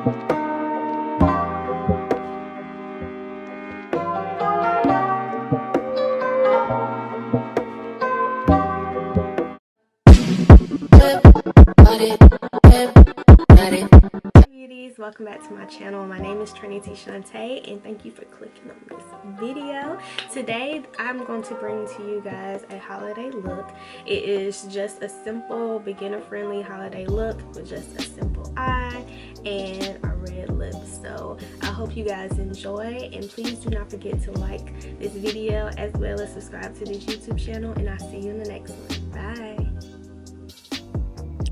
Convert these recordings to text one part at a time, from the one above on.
Beauties, welcome back to my channel. My name is Trinity Shantae and thank you for clicking on this video. Today I'm going to bring to you guys a holiday look. It is just a simple beginner friendly holiday look with just a simple eye and a red lip. So I hope you guys enjoy, and please do not forget to like this video as well as subscribe to this YouTube channel, and I'll see you in the next one. Bye.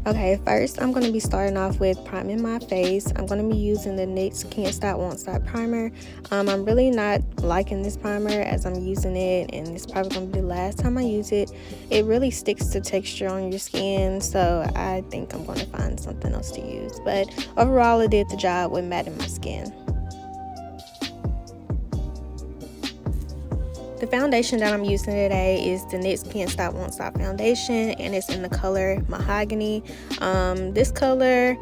Okay, first I'm going to be starting off with priming my face. I'm going to be using the NYX Can't Stop Won't Stop primer. I'm really not liking this primer as I'm using it, and it's probably going to be the last time I use it. It really sticks to texture on your skin, so I think I'm going to find something else to use. But overall, it did the job with matting my skin. The foundation that I'm using today is the NYX Can't Stop Won't Stop foundation, and it's in the color Mahogany. This color,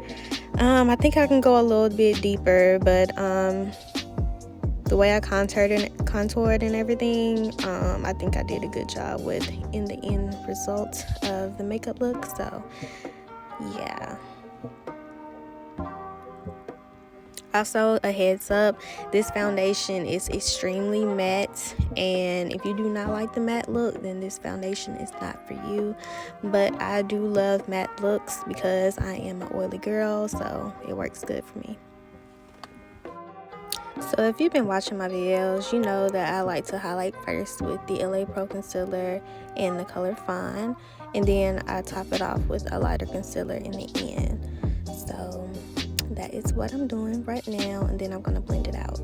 I think I can go a little bit deeper, but the way I contoured and everything, I think I did a good job with in the end result of the makeup look. So yeah. Also, a heads up, this foundation is extremely matte, and if you do not like the matte look, then this foundation is not for you. But I do love matte looks because I am an oily girl, so it works good for me. So if you've been watching my videos, you know that I like to highlight first with the LA Pro concealer in the color Fawn, and then I top it off with a lighter concealer in the end. So that is what I'm doing right now, and then I'm going to blend it out.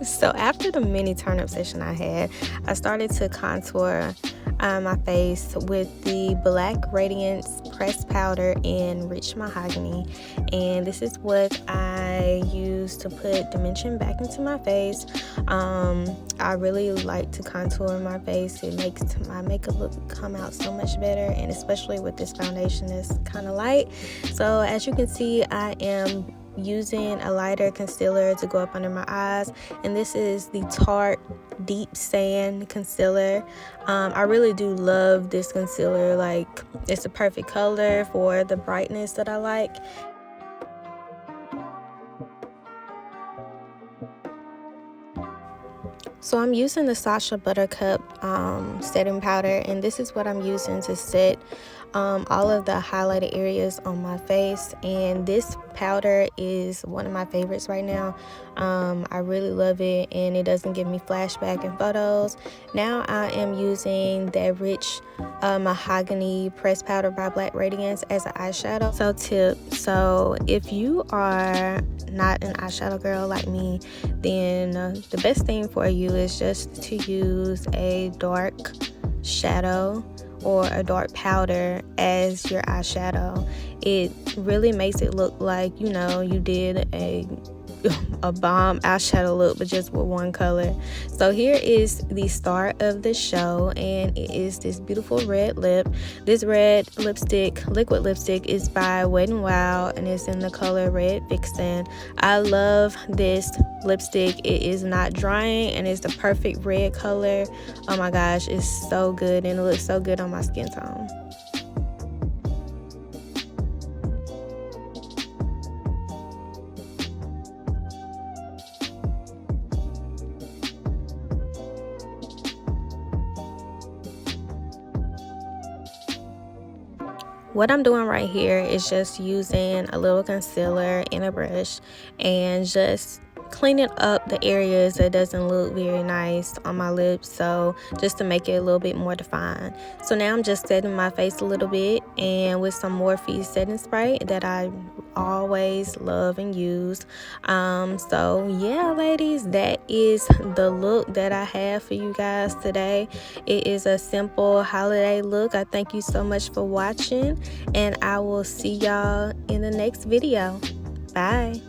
So after the mini turn up session I had, I started to contour my face with the black Radiance pressed powder in Rich Mahogany, and this is what I use to put dimension back into my face. I really like to contour my face. It makes my makeup look come out so much better, and especially with this foundation that's kind of light. So as you can see, I am using a lighter concealer to go up under my eyes, and this is the Tarte Deep Sand concealer. I really do love this concealer. Like, it's the perfect color for the brightness that I like. So I'm using the Sacha Buttercup setting powder, and this is what I'm using to set all of the highlighted areas on my face. And this powder is one of my favorites right now. I really love it, and it doesn't give me flashback in photos. Now I am using that Rich Mahogany pressed powder by Black Radiance as an eyeshadow. So if you are not an eyeshadow girl like me, then the best thing for you is just to use a dark shadow or a dark powder as your eyeshadow. It really makes it look like, you know, you did a bomb eyeshadow look, but just with one color. So here is the start of the show, and it is this beautiful red lip. This red lipstick, liquid lipstick, is by Wet n Wild, and it's in the color Red Vixen. I love this lipstick. It is not drying, and it's the perfect red color. Oh my gosh, it's so good, and it looks so good on my skin tone. What I'm doing right here is just using a little concealer and a brush and just cleaning up the areas that doesn't look very nice on my lips, so just to make it a little bit more defined. So now I'm just setting my face a little bit, and with some Morphe setting spray that I always love and use. So yeah, ladies, that is the look that I have for you guys today. It is a simple holiday look. I thank you so much for watching, and I will see y'all in the next video. Bye.